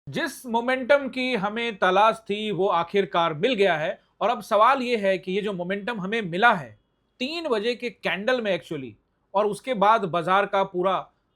जिस मोमेंटम की हमें तलाश थी वो आखिरकार मिल गया है। और अब सवाल ये है कि ये जो मोमेंटम हमें मिला है 3 बजे के कैंडल में एक्चुअली, और उसके बाद बाजार का पूरा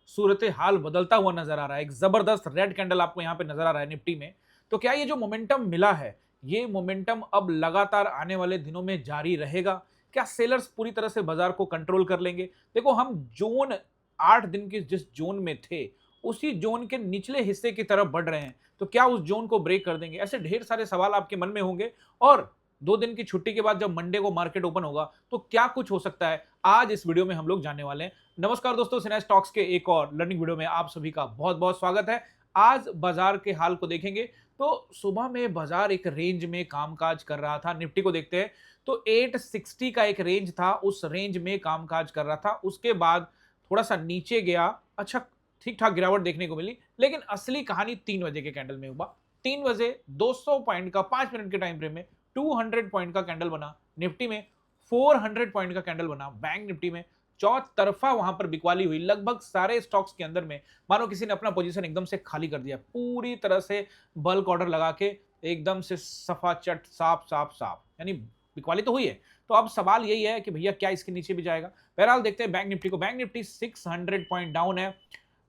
सूरत हाल बदलता हुआ नजर आ रहा है। एक जबरदस्त रेड कैंडल आपको यहां पे नजर आ रहा है निफ्टी में। तो क्या ये जो मोमेंटम मिला है, ये मोमेंटम अब लगातार आने वाले दिनों में जारी रहेगा? क्या सेलर्स पूरी तरह से बाजार को कंट्रोल कर लेंगे? देखो, हम जोन 8 दिन के जिस जोन में थे, उसी जोन के निचले हिस्से की तरफ बढ़ रहे हैं। तो क्या उस जोन को ब्रेक कर देंगे? ऐसे ढेर सारे सवाल आपके मन में होंगे। और 2 दिन की छुट्टी के बाद जब मंडे को मार्केट ओपन होगा तो क्या कुछ हो सकता है, आज इस वीडियो में हम लोग जानने वाले हैं। नमस्कार दोस्तों, सिनेस टॉक्स के एक और लर्निंग वीडियो में आप सभी का बहुत बहुत स्वागत है। आज बाजार के हाल को देखेंगे। तो सुबह में बाजार एक रेंज में कामकाज कर रहा था। निफ्टी को देखते हैं तो 860 का एक रेंज था, उस रेंज में कामकाज कर रहा था। उसके बाद थोड़ा सा नीचे गया, अच्छा ठीक ठाक गिरावट देखने को मिली। लेकिन असली कहानी 3 बजे के कैंडल में हुआ। 3 बजे 200 पॉइंट का 5 मिनट के टाइम फ्रेम में 200 पॉइंट का कैंडल बना। निफ्टी में 400 पॉइंट का कैंडल बना। बैंक निफ्टी में चौतरफा वहां पर बिकवाली हुई। लगभग सारे स्टॉक्स के अंदर में मानो किसी ने अपना पोजीशन एकदम से खाली कर दिया, पूरी तरह से बल्क ऑर्डर लगा के एकदम से सफा चट साफ साफ साफ, यानी बिकवाली तो हुई है। तो अब सवाल यही है कि भैया क्या इसके नीचे भी जाएगा? बहरहाल देखते हैं बैंक निफ्टी को। बैंक निफ्टी 600 पॉइंट डाउन है।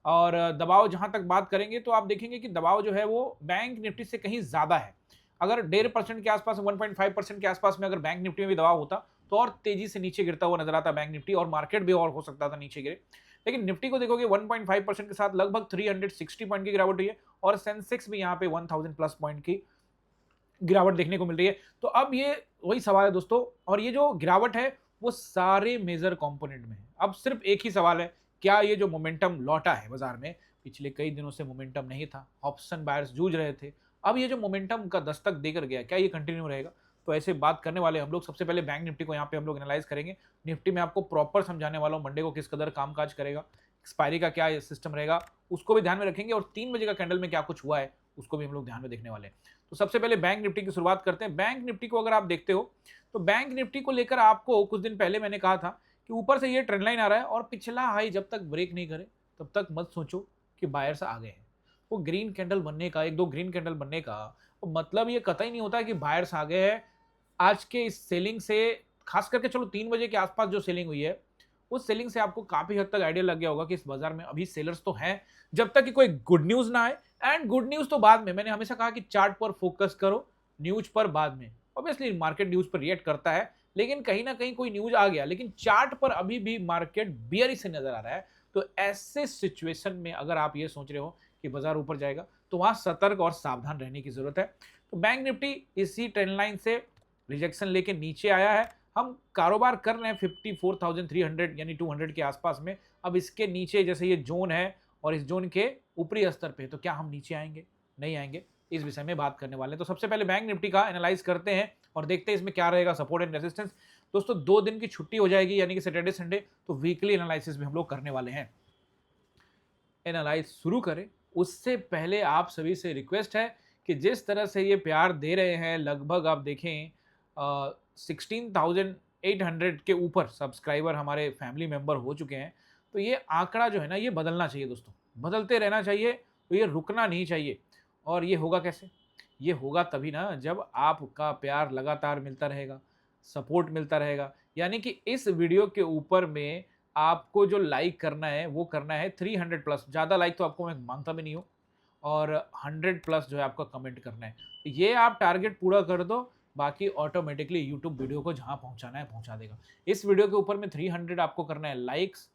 और दबाव जहां तक बात करेंगे तो आप देखेंगे कि दबाव जो है वो बैंक निफ्टी से कहीं ज्यादा है। अगर 1.5% के आसपास, 1.5% के आसपास में अगर बैंक निफ्टी में भी दबाव होता तो और तेजी से नीचे गिरता हुआ नजर आता बैंक निफ्टी, और मार्केट भी और हो सकता था नीचे गिरे। लेकिन निफ्टी को देखोगे 1.5% के साथ लगभग 360 पॉइंट की गिरावट हुई है। और सेंसेक्स भी यहाँ पे 1000 प्लस पॉइंट की गिरावट देखने को मिल रही है। तो अब ये वही सवाल है दोस्तों, और ये जो गिरावट है वो सारे मेजर कंपोनेंट में है। अब सिर्फ एक ही सवाल है, क्या ये जो मोमेंटम लौटा है बाजार में, पिछले कई दिनों से मोमेंटम नहीं था, ऑप्शन बायर्स जूझ रहे थे। अब ये जो मोमेंटम का दस्तक देकर गया, क्या ये कंटिन्यू रहेगा? तो ऐसे बात करने वाले हम लोग। सबसे पहले बैंक निफ्टी को यहाँ पे हम लोग एनालाइज करेंगे। निफ्टी में आपको प्रॉपर समझाने वाला हूँ मंडे को किस कदर कामकाज करेगा, एक्सपायरी का क्या सिस्टम रहेगा, उसको भी ध्यान में रखेंगे। और 3 बजे का कैंडल में क्या कुछ हुआ है उसको भी हम लोग ध्यान में देखने वाले हैं। तो सबसे पहले बैंक निफ्टी की शुरुआत करते हैं। बैंक निफ्टी को अगर आप देखते हो तो बैंक निफ्टी को लेकर आपको कुछ दिन पहले मैंने कहा था कि ऊपर से ये ट्रेंड लाइन आ रहा है और पिछला हाई जब तक ब्रेक नहीं करे तब तक मत सोचो कि बायर्स आ गए हैं। वो ग्रीन कैंडल बनने का, एक दो ग्रीन कैंडल बनने का मतलब ये कतई नहीं होता कि बायर्स आ गए हैं। आज के इस सेलिंग से, खास करके चलो 3 बजे के आसपास जो सेलिंग हुई है, उस सेलिंग से आपको काफी हद तक आइडिया लग गया होगा कि इस बाजार में अभी सेलर्स तो हैं, जब तक कि कोई गुड न्यूज ना आए। एंड गुड न्यूज तो बाद में, मैंने हमेशा कहा कि चार्ट पर फोकस करो, न्यूज पर बाद में। ऑब्वियसली मार्केट न्यूज पर रिएक्ट करता है, लेकिन कहीं ना कहीं कोई न्यूज आ गया, लेकिन चार्ट पर अभी भी मार्केट बियरिश से नजर आ रहा है। तो ऐसे सिचुएशन में अगर आप ये सोच रहे हो कि बाजार ऊपर जाएगा तो वहां सतर्क और सावधान रहने की जरूरत है। तो बैंक निफ्टी इसी ट्रेंड लाइन से रिजेक्शन लेके नीचे आया है। हम कारोबार कर रहे हैं 54,300 यानी 200 के आसपास में। अब इसके नीचे जैसे ये जोन है और इस जोन के ऊपरी स्तर पे, तो क्या हम नीचे आएंगे, नहीं आएंगे, इस विषय में बात करने वाले हैं। तो सबसे पहले बैंक निफ्टी का एनालाइज करते हैं और देखते हैं इसमें क्या रहेगा सपोर्ट एंड रेजिस्टेंस। दोस्तों 2 दिन की छुट्टी हो जाएगी यानी कि सैटरडे संडे, तो वीकली एनालिसिस भी हम लोग करने वाले हैं। एनालाइज शुरू करें उससे पहले आप सभी से रिक्वेस्ट है कि जिस तरह से ये प्यार दे रहे हैं, लगभग आप देखें 16,800 के ऊपर सब्सक्राइबर हमारे फैमिली मेंबर हो चुके हैं। तो ये आंकड़ा जो है ना, ये बदलना चाहिए दोस्तों, बदलते रहना चाहिए। तो ये रुकना नहीं चाहिए। और ये होगा कैसे? ये होगा तभी ना जब आपका प्यार लगातार मिलता रहेगा, सपोर्ट मिलता रहेगा। यानी कि इस वीडियो के ऊपर में आपको जो लाइक करना है वो करना है 300 प्लस। ज़्यादा लाइक तो आपको मैं मांगता भी नहीं हूँ। और 100 प्लस जो है आपका कमेंट करना है। तो ये आप टारगेट पूरा कर दो, बाकी ऑटोमेटिकली यूट्यूब वीडियो को जहाँ पहुँचाना है पहुँचा देगा। इस वीडियो के ऊपर में 300 आपको करना है लाइक्स,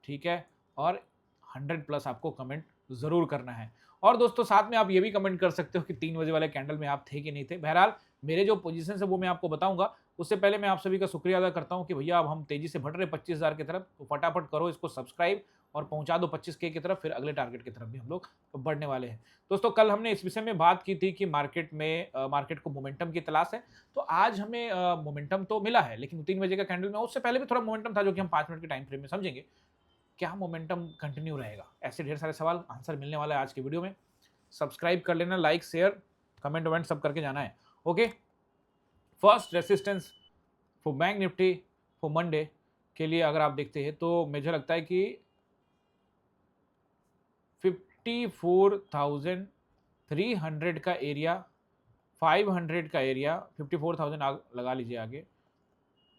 ठीक है, और 100 प्लस आपको कमेंट ज़रूर करना है। और दोस्तों साथ में आप ये भी कमेंट कर सकते हो कि 3 बजे वाले कैंडल में आप थे कि नहीं थे। बहरहाल मेरे जो पोजीशन है वो मैं आपको बताऊंगा। उससे पहले मैं आप सभी का शुक्रिया अदा करता हूं कि भैया अब हम तेजी से बढ़ रहे 25,000 की तरफ, तो फटाफट करो इसको सब्सक्राइब और पहुंचा दो 25K की तरफ, फिर अगले टारगेट की तरफ भी हम लोग बढ़ने वाले हैं। दोस्तों कल हमने इस विषय में बात की थी कि मार्केट को मोमेंटम की तलाश है। तो आज हमें मोमेंटम तो मिला है, लेकिन 3 बजे का कैंडल में उससे पहले भी थोड़ा मोमेंटम था जो कि हम 5 मिनट के टाइम फ्रेम में समझेंगे। क्या मोमेंटम कंटिन्यू रहेगा? ऐसे ढेर सारे सवाल आंसर मिलने वाला है आज के वीडियो में। सब्सक्राइब कर लेना, लाइक शेयर कमेंट वमेंट सब करके जाना है। Okay, first resistance for bank Nifty for Monday के लिए अगर आप देखते हैं तो मुझे लगता है कि 54,000 300 का एरिया, 500 का एरिया, 54,000 लगा लीजिए आगे,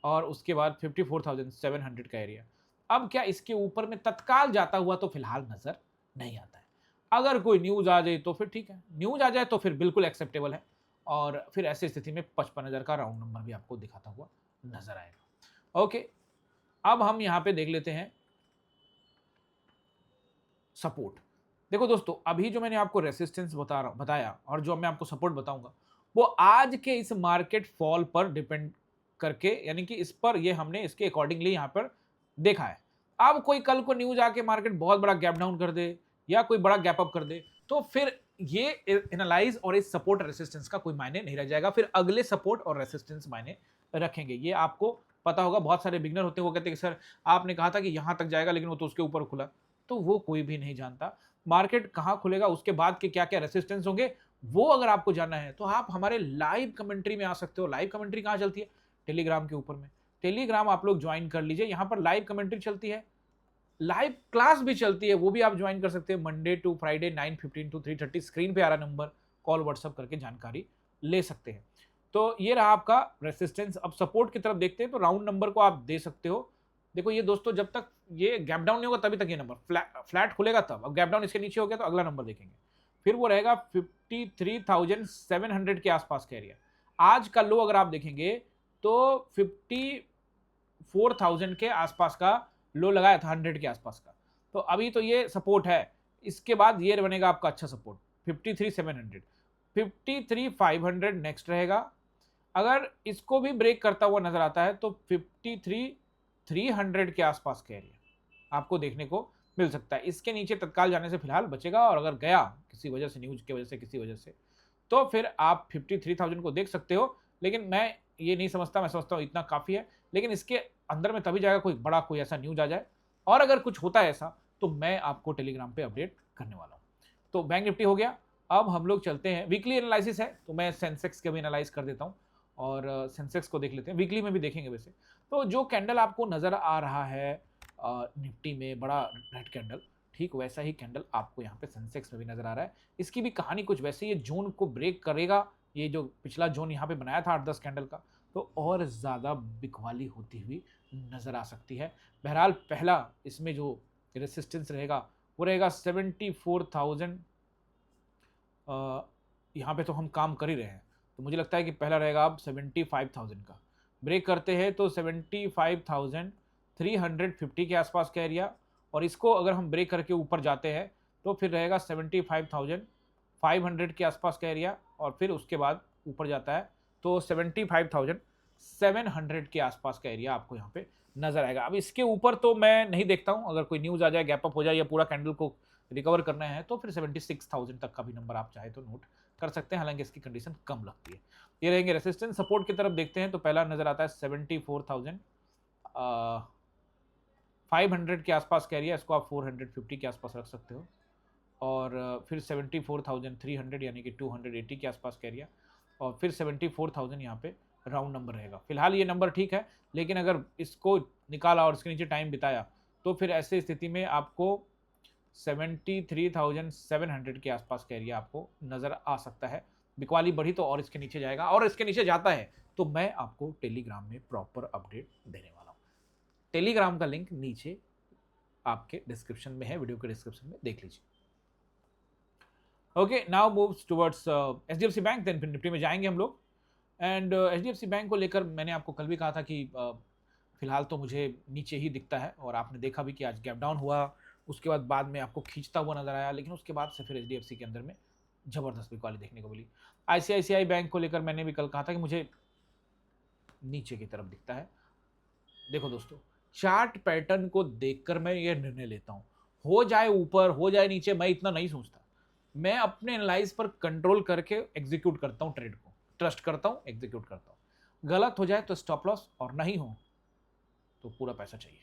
और उसके बाद 54,700 का एरिया। अब क्या इसके ऊपर में तत्काल जाता हुआ तो फिलहाल नजर नहीं आता है। अगर कोई न्यूज आ जाए तो फिर ठीक है, न्यूज आ जाए तो फिर बिल्कुल एक्सेप्टेबल है, और फिर ऐसी स्थिति में 55,000 का राउंड नंबर भी आपको दिखाता हुआ नजर आएगा। ओके, अब हम यहां पे देख लेते हैं सपोर्ट। देखो दोस्तों, अभी जो मैंने आपको रेसिस्टेंस बताया और जो मैं आपको सपोर्ट बताऊंगा, वो आज के इस मार्केट फॉल पर डिपेंड करके, यानी कि इस पर ये हमने इसके अकॉर्डिंगली यहां पर देखा है। अब कोई कल को न्यूज आके मार्केट बहुत बड़ा गैप डाउन कर दे या कोई बड़ा गैप अप कर दे, तो फिर ये एनालाइज और इस सपोर्ट रेसिस्टेंस का कोई मायने नहीं रह जाएगा, फिर अगले सपोर्ट और रेसिस्टेंस मायने रखेंगे। ये आपको पता होगा, बहुत सारे बिगनर होते हैं वो कहते हैं कि सर आपने कहा था कि यहां तक जाएगा लेकिन वो तो उसके ऊपर खुला। तो वो कोई भी नहीं जानता मार्केट कहां खुलेगा, उसके बाद के क्या क्या रेसिस्टेंस होंगे। वो अगर आपको जानना है तो आप हमारे लाइव कमेंट्री में आ सकते हो। लाइव कमेंट्री कहां चलती है? टेलीग्राम के ऊपर में। टेलीग्राम आप लोग ज्वाइन कर लीजिए, यहां पर लाइव कमेंट्री चलती है, लाइव क्लास भी चलती है, वो भी आप ज्वाइन कर सकते हैं Monday to Friday 9:15 to 3:30। Screen पे आ रहा नंबर, कॉल व्हाट्सअप करके जानकारी ले सकते हैं। तो ये रहा आपका रेसिस्टेंस। अब सपोर्ट की तरफ देखते हैं, तो राउंड नंबर को आप दे सकते हो। देखो ये दोस्तों, जब तक ये गैप डाउन नहीं होगा तभी तक ये नंबर फ्लैट खुलेगा तब। अब गैप डाउन इसके नीचे हो गया तो अगला नंबर देखेंगे, फिर वो रहेगा 53,700 के आसपास का एरिया। आज का लो अगर आप देखेंगे तो 54,000 के आसपास का लो लगाया था, 100 के आसपास का। तो अभी तो ये सपोर्ट है, इसके बाद ये बनेगा आपका अच्छा सपोर्ट 53,700। 53,500 नेक्स्ट रहेगा। अगर इसको भी ब्रेक करता हुआ नजर आता है तो 53,300 के आसपास का एरिया आपको देखने को मिल सकता है। इसके नीचे तत्काल जाने से फिलहाल बचेगा, और अगर गया किसी वजह से, न्यूज की वजह से, किसी वजह से, तो फिर आप 53,000 को देख सकते हो। लेकिन मैं ये नहीं समझता, मैं समझता हूँ इतना काफ़ी है। लेकिन इसके अंदर में तभी जाएगा कोई बड़ा, कोई ऐसा न्यूज आ जाए, और अगर कुछ होता है ऐसा तो मैं आपको टेलीग्राम पे अपडेट करने वाला हूँ। तो बैंक निफ्टी हो गया। अब हम लोग चलते हैं, वीकली एनालिसिस है तो मैं सेंसेक्स के भी एनालाइज कर देता हूँ, और सेंसेक्स को देख लेते हैं, वीकली में भी देखेंगे वैसे। तो जो कैंडल आपको नज़र आ रहा है निफ्टी में, बड़ा रेड कैंडल, ठीक वैसा ही कैंडल आपको यहाँ पे सेंसेक्स में भी नजर आ रहा है। इसकी भी कहानी कुछ वैसे ही, ये जोन को ब्रेक करेगा, ये जो पिछला जोन यहाँ पे बनाया था 8-10 कैंडल का, तो और ज़्यादा बिकवाली होती हुई नजर आ सकती है। बहरहाल पहला इसमें जो रेसिस्टेंस रहेगा वो रहेगा 74,000। यहाँ पे तो हम काम कर ही रहे हैं, तो मुझे लगता है कि पहला रहेगा अब 75,000 का। ब्रेक करते हैं तो 75,350 के आसपास का एरिया, और इसको अगर हम ब्रेक करके ऊपर जाते हैं तो फिर रहेगा 75,500 के आसपास का एरिया, और फिर उसके बाद ऊपर जाता है तो 75,700 के आसपास का एरिया आपको यहाँ पे नजर आएगा। अब इसके ऊपर तो मैं नहीं देखता हूँ, अगर कोई न्यूज आ जाए, गैप अप हो जाए, या पूरा कैंडल को रिकवर करना है तो फिर 76,000 तक का भी नंबर आप चाहे तो नोट कर सकते हैं, हालांकि इसकी कंडीशन कम लगती है। ये रहेंगे रेसिस्टेंस। सपोर्ट की तरफ देखते हैं तो पहला नजर आता है 74,500 के आसपास का एरिया, इसको आप 450 के आसपास रख सकते हो, और फिर 74,300 यानी कि 280 के आसपास का एरिया, और फिर 74,000 यहाँ पे राउंड नंबर रहेगा। फिलहाल ये नंबर ठीक है, लेकिन अगर इसको निकाला और इसके नीचे टाइम बिताया तो फिर ऐसे स्थिति में आपको 73,700 के आसपास का एरिया आपको नज़र आ सकता है। बिकवाली बढ़ी तो और इसके नीचे जाएगा, और इसके नीचे जाता है तो मैं आपको टेलीग्राम में प्रॉपर अपडेट देने वाला हूँ। टेलीग्राम का लिंक नीचे आपके डिस्क्रिप्शन में है, वीडियो के डिस्क्रिप्शन में देख लीजिए। Okay, now moves towards HDFC bank, then फिर निफ्टी में जाएंगे हम लोग। एंड एचडीएफसी बैंक को लेकर मैंने आपको कल भी कहा था कि फिलहाल तो मुझे नीचे ही दिखता है, और आपने देखा भी कि आज गैप डाउन हुआ, उसके बाद में आपको खींचता हुआ नजर आया, लेकिन उसके बाद से फिर एचडीएफसी के अंदर में जबरदस्त बिकवाली देखने को मिली। आईसीआईसीआई बैंक को लेकर मैंने भी कल कहा था कि मुझे नीचे की तरफ दिखता है। देखो दोस्तों, चार्ट पैटर्न को देखकर मैं ये निर्णय लेता हूँ, हो जाए ऊपर हो जाए नीचे, मैं इतना नहीं सोचता। मैं अपने एनालाइज पर कंट्रोल करके एग्जीक्यूट करता हूँ, ट्रेड को ट्रस्ट करता हूँ, एग्जीक्यूट करता हूँ। गलत हो जाए तो स्टॉप लॉस, और नहीं हो तो पूरा पैसा चाहिए।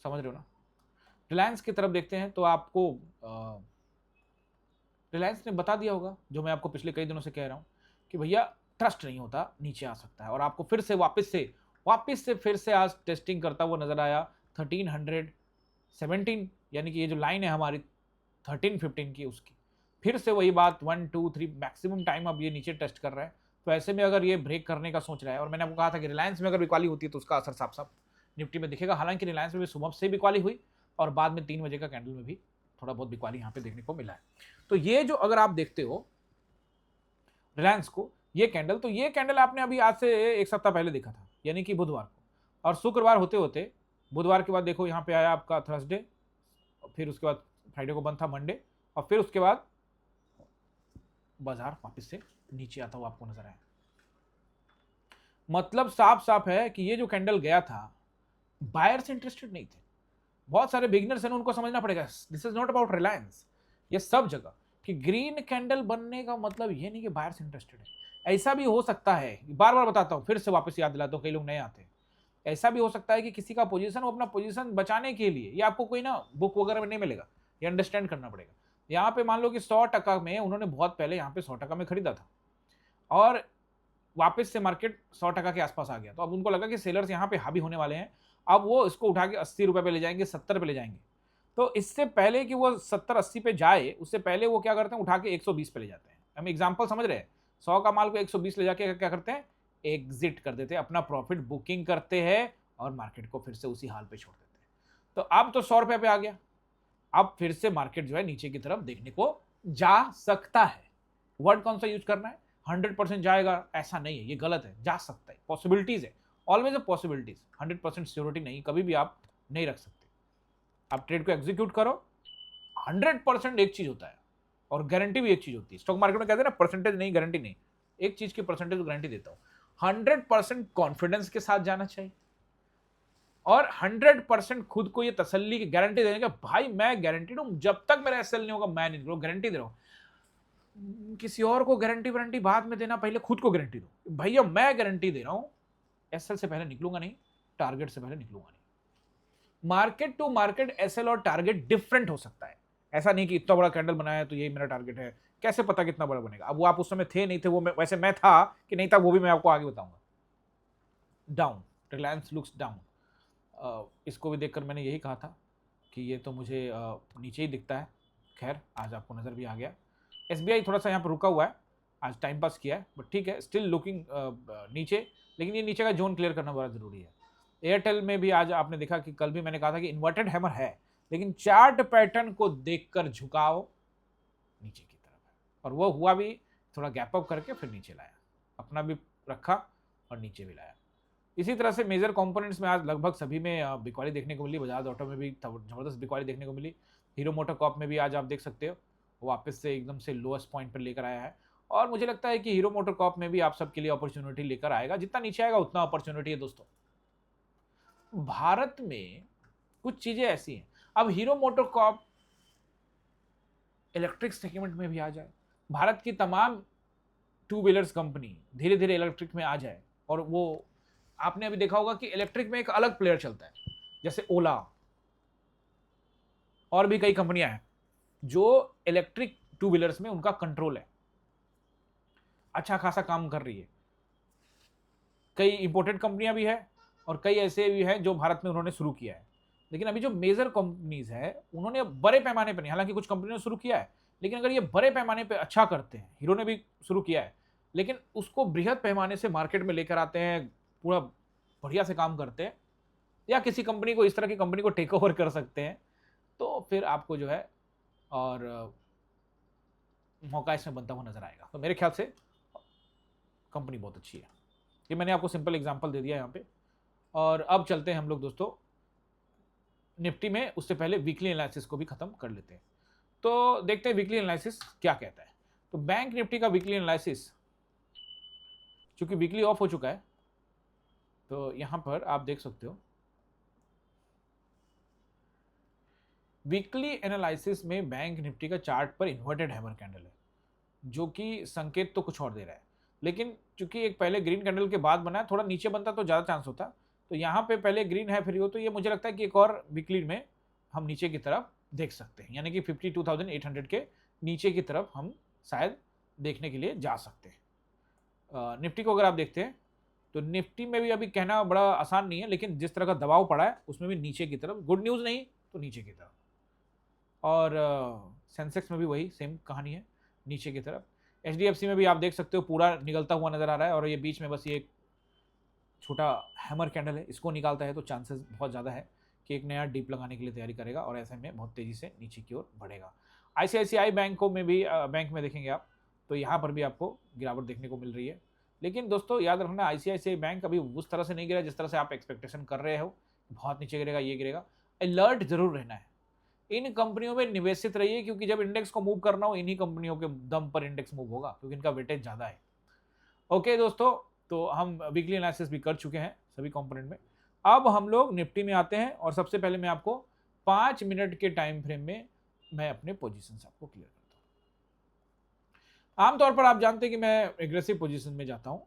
समझ रहे हो ना? रिलायंस की तरफ देखते हैं तो आपको रिलायंस ने बता दिया होगा जो मैं आपको पिछले कई दिनों से कह रहा हूँ कि भैया ट्रस्ट नहीं होता, नीचे आ सकता है, और आपको फिर से फिर से आज टेस्टिंग करता हुआ नजर आया 1317, यानी कि ये जो लाइन है हमारी 1315 की, उसकी फिर से वही बात 1 2 3 मैक्सिमम टाइम अब ये नीचे टेस्ट कर रहा है। तो ऐसे में अगर ये ब्रेक करने का सोच रहा है, और मैंने आपको कहा था कि रिलायंस में अगर बिकवाली होती है तो उसका असर साफ साफ निफ्टी में दिखेगा। हालांकि रिलायंस में भी सुबह से बिकवाली हुई और बाद में 3 बजे का कैंडल में भी थोड़ा बहुत बिकवाली यहाँ पे देखने को मिला है। तो ये जो अगर आप देखते हो रिलायंस को, ये कैंडल, तो ये कैंडल आपने अभी आज से एक सप्ताह पहले देखा था, यानी कि बुधवार को, और शुक्रवार होते होते बुधवार के बाद देखो यहाँ पे आया आपका थर्सडे, फिर उसके बाद फ्राइडे को बंद था मंडे, और फिर उसके बाद बाजार वापस से नीचे आता हुआ आपको नजर आया। मतलब साफ साफ है कि ये जो कैंडल गया था, बायर्स इंटरेस्टेड नहीं थे। बहुत सारे बिगिनर्स हैं, उनको समझना पड़ेगा this is not about Reliance, ये सब जगह कि ग्रीन कैंडल बनने का मतलब ये नहीं कि बायर्स इंटरेस्टेड है। ऐसा भी हो सकता है, बार बार बताता हूं, फिर से वापस याद दिलाता हूं, कई लोग नए आते हैं, ऐसा भी हो सकता है कि किसी का पोजीशन, वो अपना पोजीशन बचाने के लिए, ये आपको कोई ना बुक वगैरह में नहीं मिलेगा, ये अंडरस्टैंड करना पड़ेगा। यहाँ पे मान लो कि 100% में उन्होंने बहुत पहले यहाँ पे 100% में खरीदा था और वापस से मार्केट 100% के आसपास आ गया, तो अब उनको लगा कि सेलर्स यहाँ पे हावी होने वाले हैं, अब वो इसको उठा के 80 रुपए पे ले जाएंगे, 70 पे ले जाएंगे। तो इससे पहले कि वो 70-80 पे जाए, उससे पहले वो क्या करते हैं, उठा के 120 पे ले जाते हैं। हम एग्जांपल समझ रहे हैं, 100 का माल को 120 ले जाके क्या करते हैं, एग्जिट कर देते हैं, अपना प्रॉफिट बुकिंग करते हैं और मार्केट को फिर से उसी हाल पे छोड़ देते हैं। तो अब तो 100 रुपए पे आ गया, अब फिर से मार्केट जो है नीचे की तरफ देखने को जा सकता है। वर्ड कौन सा यूज करना है, 100% जाएगा ऐसा नहीं है, ये गलत है, जा सकता है, पॉसिबिलिटीज है, ऑलवेज अ पॉसिबिलिटीज, 100% सिक्योरिटी नहीं, कभी भी आप नहीं रख सकते। आप ट्रेड को एग्जीक्यूट करो, 100% एक चीज होता है और गारंटी भी एक चीज होती है। स्टॉक मार्केट में कहते हैं ना, परसेंटेज नहीं गारंटी नहीं, एक चीज की परसेंटेज गारंटी देता हूं, 100% कॉन्फिडेंस के साथ जाना चाहिए और 100% खुद को ये तसल्ली की गारंटी देने का, भाई मैं गारंटीड हूं, जब तक मेरा एसएल नहीं होगा मैं नहीं निकलूंगा, गारंटी दे रहा हूं। किसी और को गारंटी वारंटी बाद में देना, पहले खुद को गारंटी दो, भैया मैं गारंटी दे रहा हूं, एसएल से पहले निकलूंगा नहीं, टारगेट से पहले निकलूंगा नहीं। मार्केट टू मार्केट एसएल और टारगेट डिफरेंट हो सकता है, ऐसा नहीं कि इतना बड़ा कैंडल बनाया तो यही मेरा टारगेट है, कैसे पता कितना बड़ा बनेगा। अब वो आप उस समय थे नहीं थे, वो वैसे मैं था कि नहीं था, वो भी मैं आपको आगे बताऊंगा। डाउन, रिलायंस लुक्स डाउन, इसको भी देखकर मैंने यही कहा था कि ये तो मुझे नीचे ही दिखता है। खैर आज आपको नज़र भी आ गया। एसबीआई थोड़ा सा यहाँ पर रुका हुआ है, आज टाइम पास किया है, बट ठीक है, स्टिल लुकिंग नीचे, लेकिन ये नीचे का जोन क्लियर करना बड़ा जरूरी है। एयरटेल में भी आज आपने देखा कि कल भी मैंने कहा था कि इन्वर्टेड हैमर है, लेकिन चार्ट पैटर्न को देखकर झुकाव नीचे की तरफ है, और वो हुआ भी, थोड़ा गैप अप करके फिर नीचे लाया, अपना भी रखा और नीचे भी लाया। इसी तरह से मेजर कंपोनेंट्स में आज लगभग सभी में बिकवाली देखने को मिली, बजाज ऑटो में भी जबरदस्त बिकवाली देखने को मिली, हीरो मोटर कॉर्प में भी आज आप देख सकते हो वो वापस से एकदम से लोएस्ट पॉइंट पर लेकर आया है, और मुझे लगता है कि हीरो मोटर कॉर्प में भी आप सबके लिए अपॉर्चुनिटी लेकर आएगा, जितना नीचे आएगा उतना अपॉर्चुनिटी है दोस्तों। भारत में कुछ चीजें ऐसी हैं, अब hero motor Corp electric segment में भी आ जाए, भारत की तमाम टू व्हीलर्स कंपनी धीरे धीरे इलेक्ट्रिक में आ जाए, और वो आपने अभी देखा होगा कि इलेक्ट्रिक में एक अलग प्लेयर चलता है, जैसे ओला और भी कई कंपनियां हैं जो इलेक्ट्रिक टू व्हीलर्स में उनका कंट्रोल है, अच्छा खासा काम कर रही है। कई इंपोर्टेड कंपनियां भी है और कई ऐसे भी हैं जो भारत में उन्होंने शुरू किया है, लेकिन अभी जो मेजर कंपनीज है उन्होंने बड़े पैमाने पर नहीं, हालांकि कुछ कंपनियों ने शुरू किया है, लेकिन अगर ये बड़े पैमाने पे अच्छा करते हैं, हीरो ने भी शुरू किया है, लेकिन उसको बृहद पैमाने से मार्केट में लेकर आते हैं, पूरा बढ़िया से काम करते हैं, या किसी कंपनी को, इस तरह की कंपनी को टेक ओवर कर सकते हैं, तो फिर आपको जो है और मौका इसमें बनता हुआ नजर आएगा। तो मेरे ख्याल से कंपनी बहुत अच्छी है, ये मैंने आपको सिंपल एग्जांपल दे दिया यहाँ पे। और अब चलते हैं हम लोग दोस्तों निफ्टी में, उससे पहले वीकली एनालिसिस को भी खत्म कर लेते हैं। तो देखते हैं वीकली एनालिसिस क्या कहता है। तो बैंक निफ्टी का वीकली एनालिसिस, चूंकि वीकली ऑफ हो चुका है, तो यहां पर आप देख सकते हो वीकली एनालिसिस में बैंक निफ्टी का चार्ट पर इन्वर्टेड हैमर कैंडल है, जो कि संकेत तो कुछ और दे रहा है, लेकिन चूंकि एक पहले ग्रीन कैंडल के बाद बना है, थोड़ा नीचे बनता तो ज़्यादा चांस होता, तो यहाँ पे पहले ग्रीन है फिर हो, तो ये मुझे लगता है कि एक और वीकली में हम नीचे की तरफ देख सकते हैं, यानी कि 52,800 के नीचे की तरफ हम शायद देखने के लिए जा सकते हैं। निफ्टी को अगर आप देखते हैं तो निफ्टी में भी अभी कहना बड़ा आसान नहीं है, लेकिन जिस तरह का दबाव पड़ा है उसमें भी नीचे की तरफ, गुड न्यूज़ नहीं तो नीचे की तरफ। और सेंसेक्स में भी वही सेम कहानी है नीचे की तरफ। HDFC में भी आप देख सकते हो पूरा निकलता हुआ नजर आ रहा है, और ये बीच में बस ये एक छोटा हैमर कैंडल है, इसको निकालता है तो चांसेस बहुत ज़्यादा है कि एक नया डीप लगाने के लिए तैयारी करेगा और ऐसे में बहुत तेज़ी से नीचे की ओर बढ़ेगा। ICICI बैंकों में भी बैंक में देखेंगे आप तो यहाँ पर भी आपको गिरावट देखने को मिल रही है। लेकिन दोस्तों याद रखना, ICICI बैंक अभी उस तरह से नहीं गिरा जिस तरह से आप एक्सपेक्टेशन कर रहे हो, बहुत नीचे गिरेगा, ये गिरेगा। अलर्ट जरूर रहना है, इन कंपनियों में निवेशित रहिए, क्योंकि जब इंडेक्स को मूव करना हो इन्हीं कंपनियों के दम पर इंडेक्स मूव होगा, क्योंकि इनका वेटेज ज़्यादा है। ओके दोस्तों, तो हम वीकली एनालिसिस भी कर चुके हैं सभी कंपोनेंट में। अब हम लोग निफ्टी में आते हैं, और सबसे पहले मैं आपको 5 मिनट के टाइम फ्रेम में मैं अपने पोजीशंस आपको क्लियर करता हूं। आमतौर पर आप जानते हैं कि मैं एग्रेसिव पोजीशन में जाता हूं,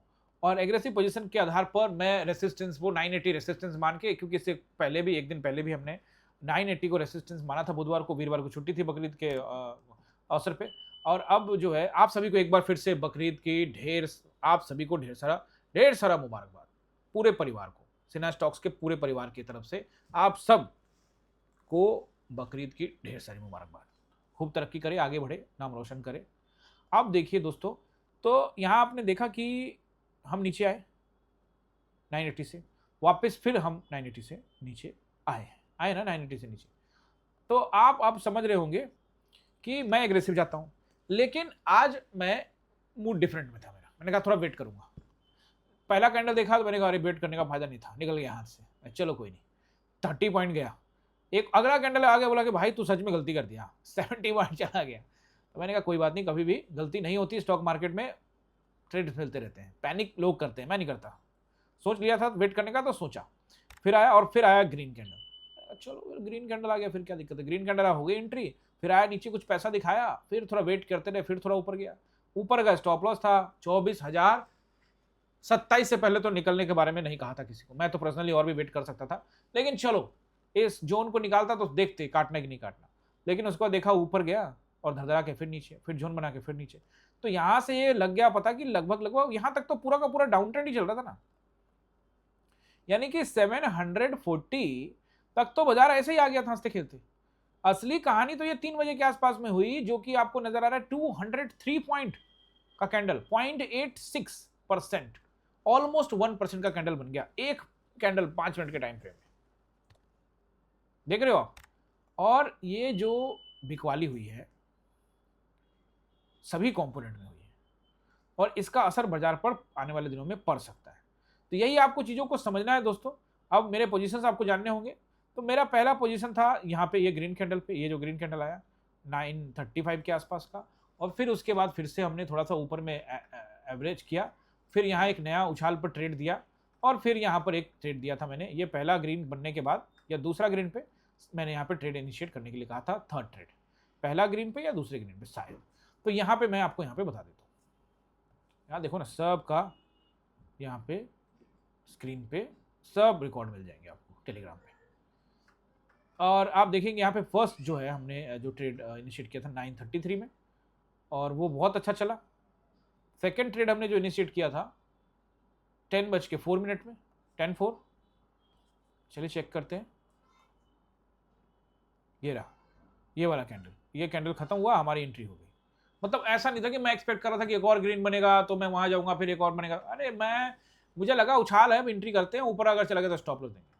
और एग्रेसिव पोजीशन के आधार पर मैं रेसिस्टेंस वो 980 रेसिस्टेंस मान के, क्योंकि इससे पहले भी एक दिन पहले भी हमने 980 को रेसिस्टेंस माना था बुधवार को, वीरवार को छुट्टी थी बकरीद के अवसर पे। और अब जो है आप सभी को एक बार फिर से बकरीद की आप सभी को ढेर सारा मुबारकबाद, पूरे परिवार को, सिन्हा स्टॉक्स के पूरे परिवार की तरफ से आप सब को बकरीद की ढेर सारी मुबारकबाद। खूब तरक्की करे, आगे बढ़े, नाम रोशन करे। अब देखिए दोस्तों, तो यहां आपने देखा कि हम नीचे आए 980 से, वापस फिर हम 980 से नीचे आए ना 980 से नीचे। तो आप समझ रहे होंगे कि मैं एग्रेसिव जाता हूं, लेकिन आज मैं मूड डिफरेंट में था मेरा। मैंने कहा थोड़ा वेट करूंगा। पहला कैंडल देखा तो मैंने कहा अरे वेट करने का फायदा नहीं था, निकल गया हाथ से, चलो कोई नहीं, 30 पॉइंट गया। एक अगला कैंडल आ गया, बोला कि भाई तू सच में गलती कर दिया, 70 पॉइंट चला गया। तो मैंने कहा कोई बात नहीं, कभी भी गलती नहीं होती, स्टॉक मार्केट में ट्रेड फैलते रहते हैं, पैनिक लोग करते हैं, मैं नहीं करता। सोच लिया था वेट करने का तो सोचा, फिर आया, और फिर आया ग्रीन कैंडल। चलो ग्रीन कैंडल आ गया, फिर क्या दिक्कत है, ग्रीन कैंडल हो गई एंट्री। फिर आया नीचे, कुछ पैसा दिखाया, फिर थोड़ा वेट करते रहे, फिर थोड़ा ऊपर गया। ऊपर का स्टॉप लॉस था 24,027 से पहले तो निकलने के बारे में नहीं कहा था किसी को, मैं तो पर्सनली और भी वेट कर सकता था, लेकिन चलो इस जोन को निकालता तो देखते काटना कि नहीं काटना। लेकिन उसको देखा ऊपर गया और धड़धड़ा के फिर नीचे, फिर जोन बना के फिर नीचे। तो यहां से ये लग गया पता कि लगभग यहां तक तो पूरा का पूरा डाउन ट्रेंड ही चल रहा था ना, यानी कि 740 तक तो बाजार ऐसे ही आ गया था हंसते खेलते। असली कहानी तो ये 3 बजे के आसपास में हुई, जो कि आपको नजर आ रहा है 203 पॉइंट का कैंडल, 0.86%, ऑलमोस्ट 1% का कैंडल बन गया, एक कैंडल 5 मिनट के टाइम फ्रेम में, देख रहे हो आप। और ये जो बिकवाली हुई है सभी कंपोनेंट में हुई है, और इसका असर बाजार पर आने वाले दिनों में पड़ सकता है। तो यही आपको चीजों को समझना है दोस्तों। अब मेरे पोजीशंस आपको जानने होंगे। तो मेरा पहला पोजीशन था यहाँ पे, ये ग्रीन कैंडल पे, ये जो ग्रीन कैंडल आया 935 के आसपास का, और फिर उसके बाद फिर से हमने थोड़ा सा ऊपर में एवरेज किया, फिर यहाँ एक नया उछाल पर ट्रेड दिया, और फिर यहाँ पर एक ट्रेड दिया था मैंने, ये पहला ग्रीन बनने के बाद या दूसरा ग्रीन पे मैंने यहाँ पे ट्रेड इनिशिएट करने के लिए कहा था, थर्ड ट्रेड, पहला ग्रीन पे या दूसरे ग्रीन पे शायद। तो यहाँ पे मैं आपको यहाँ पे बता देता हूँ, यहाँ देखो ना, सब का यहाँ पे स्क्रीन पे सब रिकॉर्ड मिल जाएंगे आपको टेलीग्राम पे। और आप देखेंगे यहाँ पे फर्स्ट जो है हमने जो ट्रेड इनिशिएट किया था 933 में, और वो बहुत अच्छा चला। सेकंड ट्रेड हमने जो इनिशिएट किया था 10:04 में, 10:04, चलिए चेक करते हैं। ये रहा, ये वाला कैंडल, ये कैंडल खत्म हुआ, हमारी एंट्री हो गई। मतलब ऐसा नहीं था कि मैं एक्सपेक्ट कर रहा था कि एक और ग्रीन बनेगा तो मैं वहां जाऊंगा, फिर एक और बनेगा। अरे मुझे लगा उछाल है, अब एंट्री करते हैं, ऊपर अगर चला गया तो स्टॉप लॉस देंगे।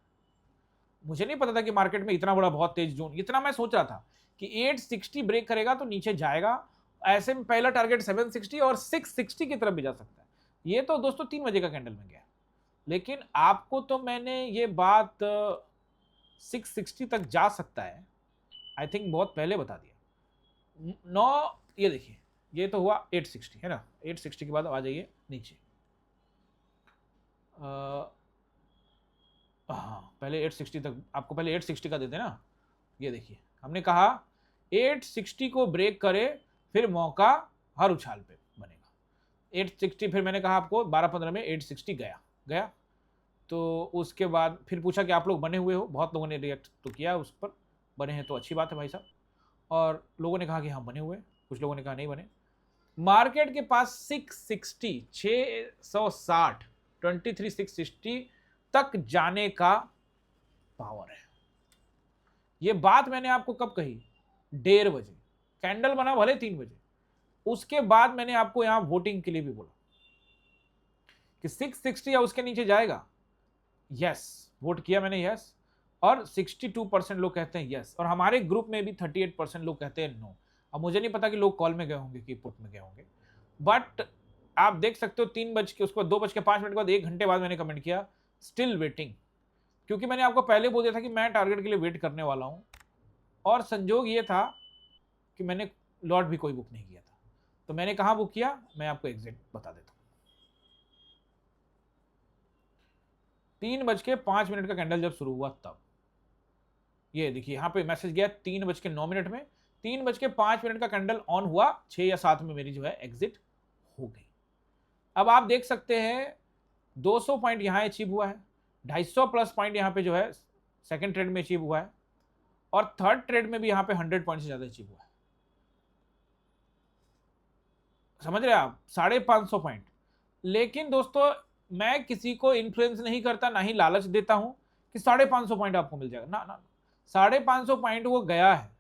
मुझे नहीं पता था कि मार्केट में इतना बड़ा बहुत तेज जोन, इतना मैं सोच रहा था कि 860 ब्रेक करेगा तो नीचे जाएगा, ऐसे में पहला टारगेट 760 और 660 की तरफ भी जा सकता है। ये तो दोस्तों 3 बजे का कैंडल में गया, लेकिन आपको तो मैंने ये बात 660 तक जा सकता है आई थिंक बहुत पहले बता दिया। 9, ये देखिए, ये तो हुआ 860 है ना, 860 के बाद आ जाइए नीचे। हाँ, पहले 860 तक, आपको पहले 860 का देते ना। ये देखिए, हमने कहा 860 को ब्रेक करे फिर मौका हर उछाल पे बनेगा। 860 फिर मैंने कहा आपको 12-15 में 860 गया। तो उसके बाद फिर पूछा कि आप लोग बने हुए हो, बहुत लोगों ने रिएक्ट तो किया उस पर, बने हैं तो अच्छी बात है भाई साहब। और लोगों ने कहा कि हाँ बने हुए, कुछ लोगों ने कहा नहीं बने। मार्केट के पास 660 660 23,660 तक जाने का पावर है। ये बात मैंने आपको कब कही? 1:30 बजे, कैंडल बना भले 3 बजे, उसके बाद मैंने आपको यहां वोटिंग के लिए भी बोला कि 660 या उसके नीचे जाएगा, यस, वोट किया मैंने यस, और 62% लोग कहते हैं यस, और हमारे ग्रुप में भी 38% लोग कहते हैं नो। अब मुझे नहीं पता कि लोग कॉल में गए होंगे कि पुट में गए होंगे, बट आप देख सकते हो 3 बज के, उसको 2 बज के 5 मिनट के बाद, 1 घंटे बाद मैंने कमेंट किया स्टिल वेटिंग, क्योंकि मैंने आपको पहले बोल दिया था कि मैं टारगेट के लिए वेट करने वाला हूं, और संजोग ये था कि मैंने लॉट भी कोई बुक नहीं किया था। तो मैंने कहां बुक किया, मैं आपको एग्जैक्ट बता देता हूं। 3:05 का कैंडल जब शुरू हुआ तब, ये देखिए यहां पे मैसेज गया 3:09 में, 3:05 का कैंडल ऑन हुआ, 6 या 7 में मेरी जो है एग्जिट हो गई। अब आप देख सकते हैं 200 पॉइंट यहां अचीव हुआ है, 250 प्लस पॉइंट यहां पे जो है सेकंड ट्रेड में अचीव हुआ है, और थर्ड ट्रेड में भी यहां पे 100 पॉइंट से ज्यादा अचीव हुआ है। समझ रहे हैं आप, 550 पॉइंट। लेकिन दोस्तों मैं किसी को इन्फ्लुएंस नहीं करता, ना ही लालच देता हूं कि 550 पॉइंट आपको मिल जाएगा, ना ना, 550 पॉइंट वो गया है,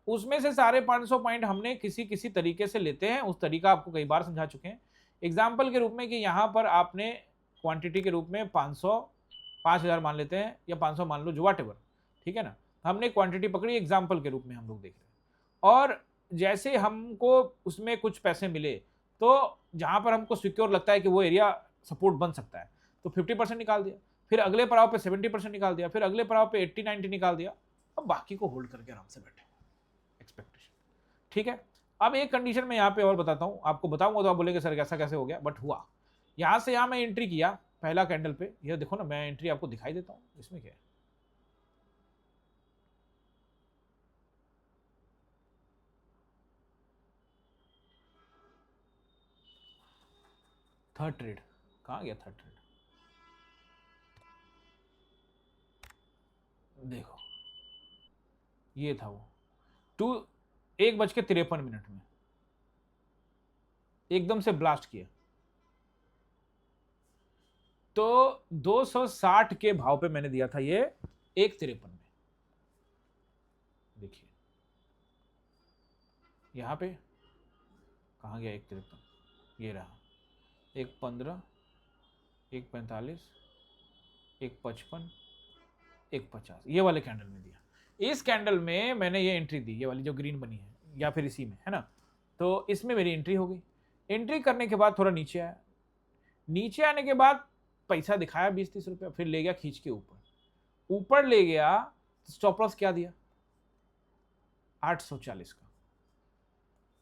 उसमें से 550 पॉइंट हमने किसी किसी तरीके से लेते हैं, उस तरीका आपको कई बार समझा चुके हैं एग्जाम्पल के रूप में, कि यहां पर आपने क्वांटिटी के रूप में 500, 5000 मान लेते हैं, या 500 मान लो, जो वाट एवर, ठीक है ना, हमने क्वांटिटी पकड़ी एग्जाम्पल के रूप में हम लोग देख रहे हैं, और जैसे हमको उसमें कुछ पैसे मिले, तो जहां पर हमको सिक्योर लगता है कि वो एरिया सपोर्ट बन सकता है, तो 50% निकाल दिया, फिर अगले पड़ाव पे 70% निकाल दिया, फिर अगले पड़ाव पे 80-90 निकाल दिया, अब बाकी को होल्ड करके आराम से बैठे एक्सपेक्टेशन। ठीक है, अब एक कंडीशन में यहाँ पे और बताता हूँ, आपको बताऊंगा तो आप बोलेंगे सर ऐसा कैसे हो गया, बट हुआ। यहां से यहां मैं एंट्री किया पहला कैंडल पे, ये देखो ना, मैं एंट्री आपको दिखाई देता हूँ, इसमें क्या है, थर्ड ट्रेड कहाँ गया, थर्ड ट्रेड देखो, ये था वो 1:53 में एकदम से ब्लास्ट किया, तो 260 के भाव पे मैंने दिया था ये 1:53 में। देखिए यहां पे कहा गया 1:53, ये रहा 1:15, 1:45, 1:55, 1:50, ये वाले कैंडल में दिया। इस कैंडल में मैंने ये एंट्री दी, ये वाली जो ग्रीन बनी है, या फिर इसी में है ना, तो इसमें मेरी एंट्री हो गई। एंट्री करने के बाद थोड़ा नीचे आया, नीचे आने के बाद पैसा दिखाया 20-30 रुपया, फिर ले गया खींच के ऊपर, ऊपर ले गया, स्टॉप लॉस क्या दिया 840 का,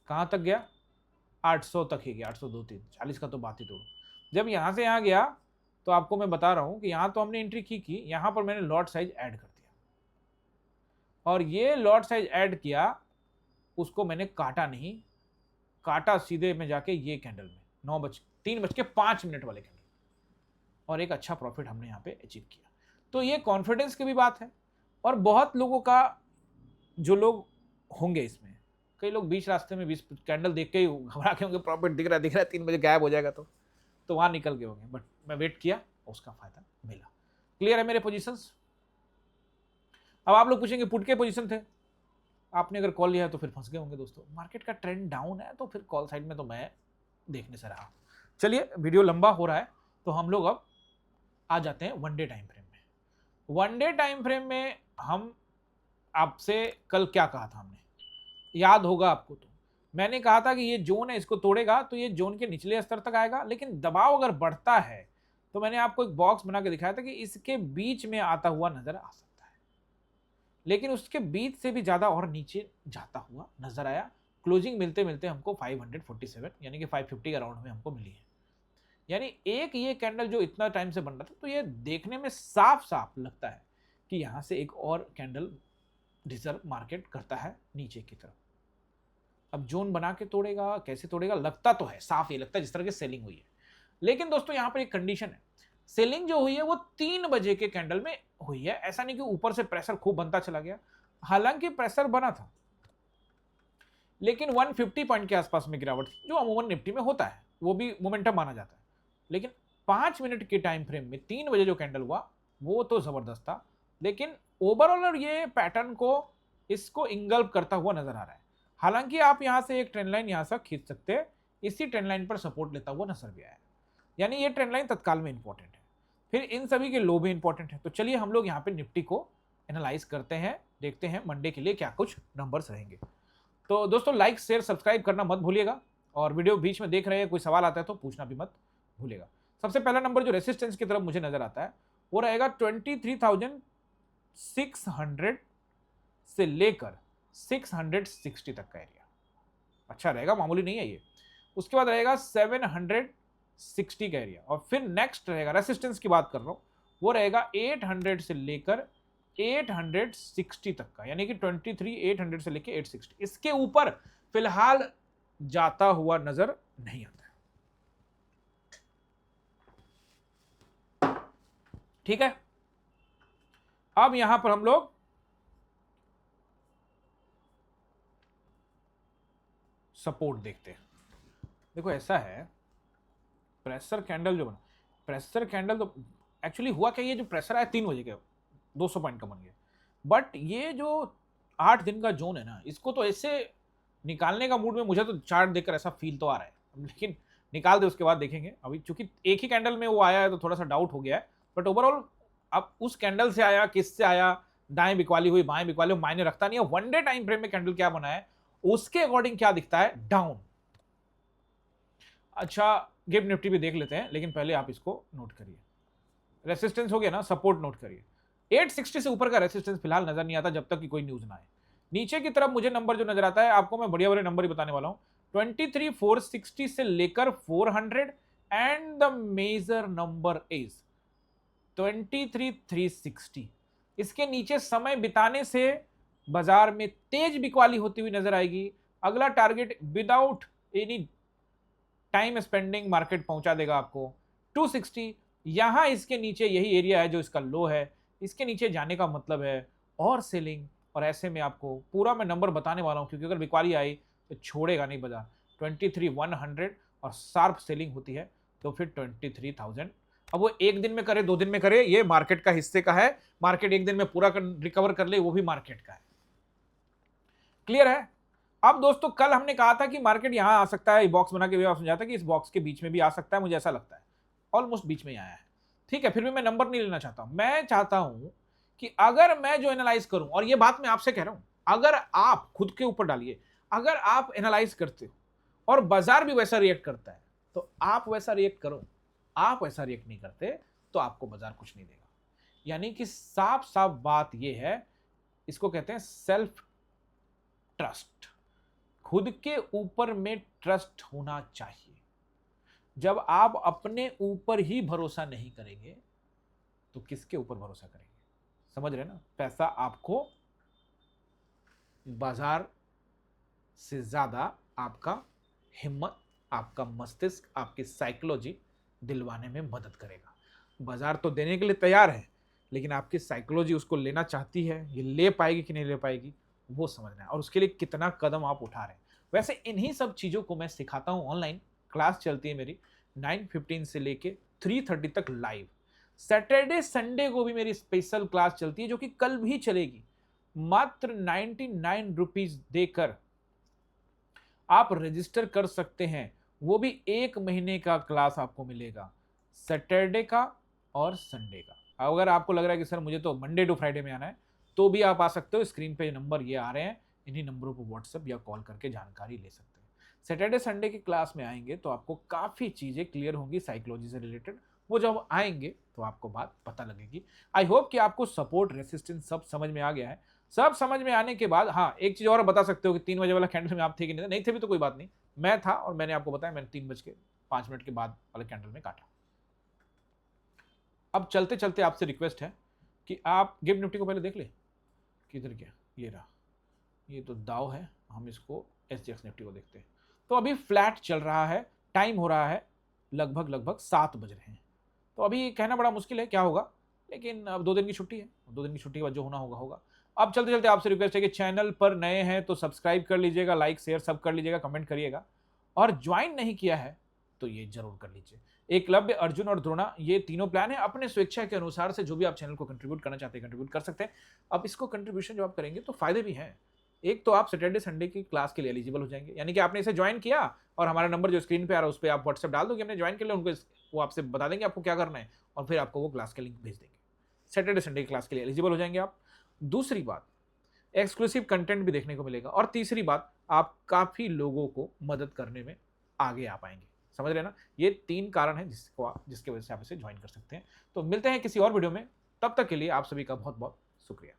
कहां तक गया 800 तक ही गया, 802-3, 40 का तो बात ही तोड़ो। जब यहां से यहां गया, तो आपको मैं बता रहा हूं कि यहां तो हमने एंट्री की, यहां पर मैंने लॉट साइज ऐड कर दिया, और ये लॉट साइज ऐड किया, उसको मैंने काटा नहीं, काटा सीधे में जाके ये कैंडल में 3:05 वाले कैंडल, और एक अच्छा प्रॉफिट हमने यहाँ पे अचीव किया। तो ये कॉन्फिडेंस की भी बात है, और बहुत लोगों का, जो लोग होंगे इसमें, कई लोग बीच रास्ते में 20 कैंडल देख के ही घबरा के होंगे, प्रॉफिट दिख रहा है 3 बजे गायब हो जाएगा, तो वहां निकल गए होंगे, बट मैं वेट किया, उसका फायदा मिला। क्लियर है मेरे पोजीशंस? अब आप लोग पूछेंगे पुट के पोजीशन थे, आपने अगर कॉल लिया है तो फिर फंस गए होंगे दोस्तों, मार्केट का ट्रेंड डाउन है, तो फिर कॉल साइड में तो मैं देखने से रहा। चलिए वीडियो लंबा हो रहा है, तो हम लोग अब आ जाते हैं वन डे टाइम फ्रेम में। वन डे टाइम फ्रेम में हम आपसे कल क्या कहा था, हमने याद होगा आपको, तो मैंने कहा था कि ये जोन है, इसको तोड़ेगा तो ये जोन के निचले स्तर तक आएगा, लेकिन दबाव अगर बढ़ता है तो मैंने आपको एक बॉक्स बना के दिखाया था कि इसके बीच में आता हुआ नजर आ सकता है, लेकिन उसके बीच से भी ज्यादा और नीचे जाता हुआ नजर आया। क्लोजिंग मिलते मिलते हमको 547 यानी कि 550 के अराउंड में हमको मिली है। यानी एक ये कैंडल जो इतना टाइम से बन रहा था, तो ये देखने में साफ साफ लगता है कि यहां से एक और कैंडल डिजर्व मार्केट करता है नीचे की तरफ। अब जोन बना के तोड़ेगा, कैसे तोड़ेगा, लगता तो है, साफ ये लगता है जिस तरह की सेलिंग हुई है। लेकिन दोस्तों यहां पर एक कंडीशन है, सेलिंग जो हुई है वो 3 बजे के कैंडल में हुई है, ऐसा नहीं कि ऊपर से प्रेशर खूब बनता चला गया, हालांकि प्रेशर बना था, लेकिन 150 पॉइंट के आसपास में गिरावट थी, जो अमूमन निफ्टी में होता है, वो भी मोमेंटम माना जाता है। लेकिन 5 मिनट के टाइम फ्रेम में 3 बजे जो कैंडल हुआ वो तो जबरदस्त था, लेकिन ओवरऑल ये पैटर्न को, इसको इंगल्फ करता हुआ नजर आ रहा है। हालांकि आप यहां से एक ट्रेंड लाइन यहां से खींच सकते हैं, इसी ट्रेंड लाइन पर सपोर्ट लेता हुआ नजर भी आया, यानी ये ट्रेंड लाइन तत्काल में इंपॉर्टेंट है। फिर इन सभी के लो भी इंपॉर्टेंट है। तो चलिए हम लोग यहाँ पे निफ्टी को एनालाइज करते हैं, देखते हैं मंडे के लिए क्या कुछ नंबर्स रहेंगे। तो दोस्तों लाइक शेयर सब्सक्राइब करना मत भूलिएगा, और वीडियो बीच में देख रहे हैं कोई सवाल आता है तो पूछना भी मत भूलिएगा। सबसे पहला नंबर जो रेसिस्टेंस की तरफ मुझे नजर आता है वो रहेगा 23,600 से लेकर 660 तक का एरिया, अच्छा रहेगा, मामूली नहीं है ये। उसके बाद रहेगा 760 का एरिया, और फिर नेक्स्ट रहेगा, रेसिस्टेंस की बात कर रहा हूं, वो रहेगा 800 से लेकर 860 तक का, यानी कि 23,800 से लेकर 860। इसके ऊपर फिलहाल जाता हुआ नजर नहीं आता है। ठीक है, अब यहां पर हम लोग सपोर्ट देखते हैं। देखो ऐसा है, प्रेशर कैंडल जो बना, प्रेशर कैंडल तो एक्चुअली हुआ क्या, ये जो प्रेशर आया 3 बजे के 200 पॉइंट का बन गया, बट ये जो 8 दिन का जोन है ना, इसको तो ऐसे निकालने का मूड में मुझे तो चार्ट देखकर ऐसा फील तो आ रहा है, लेकिन निकाल दे उसके बाद देखेंगे। अभी चूंकि एक ही कैंडल में वो आया है तो थोड़ा सा डाउट हो गया है, बट ओवरऑल अब उस कैंडल से आया, किससे आया, दाएं बिकवाली हुई बाएं बिकवाली हुई, मायने रखता नहीं है। वन डे टाइम फ्रेम में कैंडल क्या बना है उसके अकॉर्डिंग क्या दिखता है, डाउन। अच्छा गिव निफ्टी भी देख लेते हैं, लेकिन पहले आप इसको नोट करिए, रेसिस्टेंस हो गया ना, सपोर्ट नोट करिए। 860 से ऊपर का रेसिस्टेंस फिलहाल नजर नहीं आता जब तक कि कोई न्यूज ना आए। नीचे की तरफ मुझे नंबर जो नजर आता है, आपको मैं बढ़िया बढ़िया नंबर ही बताने वाला हूं, 23,460 से लेकर 400, and the major number is 23,360। इसके नीचे समय बिताने से बाजार में तेज बिकवाली होती हुई नजर आएगी। अगला target without any time spending market पहुंचा देगा आपको 260। यहां इसके नीचे यही एरिया है जो इसका लो है, इसके नीचे जाने का मतलब है और सेलिंग, और ऐसे में आपको पूरा मैं नंबर बताने वाला हूं, क्योंकि अगर बिकवाली आई तो छोड़ेगा नहीं बाजार। 23,100 और शार्प सेलिंग होती है तो फिर 23,000। अब वो एक दिन में करे 2 दिन में करे, ये मार्केट का हिस्से का है, मार्केट एक दिन में पूरा रिकवर कर ले वो भी मार्केट का है। क्लियर है। अब दोस्तों कल हमने कहा था कि मार्केट यहां आ सकता है, बॉक्स बना के भी समझा था कि इस बॉक्स के बीच में भी आ सकता है, मुझे ऐसा लगता है ऑलमोस्ट बीच में ही आया है। ठीक है, फिर भी मैं नंबर नहीं लेना चाहता, मैं चाहता हूं कि अगर मैं जो एनालाइज करूं, और ये बात मैं आपसे कह रहा हूं, अगर आप खुद के ऊपर डालिए, अगर आप एनालाइज करते हो और बाजार भी वैसा रिएक्ट करता है तो आप वैसा रिएक्ट करो, आप वैसा रिएक्ट नहीं करते तो आपको बाजार कुछ नहीं देगा। यानी कि साफ साफ बात यह है, इसको कहते हैं सेल्फ ट्रस्ट, खुद के ऊपर में ट्रस्ट होना चाहिए। जब आप अपने ऊपर ही भरोसा नहीं करेंगे तो किसके ऊपर भरोसा करेंगे, समझ रहे ना। पैसा आपको बाजार से ज्यादा आपका हिम्मत, आपका मस्तिष्क, आपकी साइकोलॉजी दिलवाने में मदद करेगा। बाजार तो देने के लिए तैयार है, लेकिन आपकी साइकोलॉजी उसको लेना चाहती है, ये ले पाएगी कि नहीं ले पाएगी वो समझना है, और उसके लिए कितना कदम आप उठा रहे हैं। वैसे इन्हीं सब चीजों को मैं सिखाता हूं, ऑनलाइन क्लास चलती है मेरी 9:15 से लेके 3:30 तक लाइव। सैटरडे संडे को भी मेरी स्पेशल क्लास चलती है जो कि कल भी चलेगी। मात्र 99 रुपीज देकर आप रजिस्टर कर सकते हैं, वो भी 1 महीने का क्लास आपको मिलेगा, सैटरडे का और संडे का। अगर आपको लग रहा है कि सर मुझे तो मंडे टू फ्राइडे में आना है, तो भी आप आ सकते हो। स्क्रीन पे नंबर ये आ रहे हैं, इन्हीं नंबरों पर व्हाट्सएप या कॉल करके जानकारी ले सकते हैं। सैटरडे संडे की क्लास में आएंगे तो आपको काफ़ी चीज़ें क्लियर होंगी साइकोलॉजी से रिलेटेड, वो जब आएंगे तो आपको बात पता लगेगी। आई होप कि आपको सपोर्ट रेसिस्टेंस सब समझ में आ गया है। सब समझ में आने के बाद हाँ एक चीज़ और बता सकते हो कि 3 बजे वाला कैंडल में आप थे कि नहीं थे भी तो कोई बात नहीं, मैं था और मैंने आपको बताया, मैंने 3:05 के बाद वाले कैंडल में काटा। अब चलते चलते आपसे रिक्वेस्ट है कि आप गिव निफ्टी को पहले देख ले, किधर गया, ये रहा, ये तो दाव है, हम इसको SGX निफ्टी को देखते हैं। तो अभी फ्लैट चल रहा है, टाइम हो रहा है लगभग 7 बज रहे हैं, तो अभी कहना बड़ा मुश्किल है क्या होगा, लेकिन अब 2 दिन की छुट्टी है, 2 दिन की छुट्टी के बाद जो होना होगा होगा। अब चलते चलते आपसे रिक्वेस्ट है कि चैनल पर नए हैं तो सब्सक्राइब कर लीजिएगा, लाइक शेयर सब कर लीजिएगा, कमेंट करिएगा, और ज्वाइन नहीं किया है तो ये जरूर कर लीजिए। एकलव्य, अर्जुन और द्रोणा, ये तीनों प्लान है, अपने स्वेच्छा के अनुसार से जो भी आप चैनल को कंट्रीब्यूट करना चाहते हैं कंट्रीब्यूट कर सकते हैं। अब इसको कंट्रीब्यूशन जब आप करेंगे तो फायदे भी हैं, एक तो आप सैटरडे संडे की क्लास के लिए एलिजिबल हो जाएंगे, यानी कि आपने इसे ज्वाइन किया और हमारा नंबर जो स्क्रीन पे आ रहा है उस पर आप व्हाट्सएप डाल दो कि हमने ज्वाइन कर लिया, उनको वो आपसे बता देंगे आपको क्या करना है और फिर आपको वो क्लास का लिंक भेज देंगे। सैटरडे संडे की क्लास के लिए एलिजिबल हो जाएंगे आप। दूसरी बात, एक्सक्लूसिव कंटेंट भी देखने को मिलेगा। और तीसरी बात, आप काफी लोगों को मदद करने में आगे आ पाएंगे। समझ रहे हैं ना? ये 3 कारण हैं जिसके वजह से आप इसे ज्वाइन कर सकते हैं। तो मिलते हैं किसी और वीडियो में, तब तक के लिए आप सभी का बहुत बहुत शुक्रिया।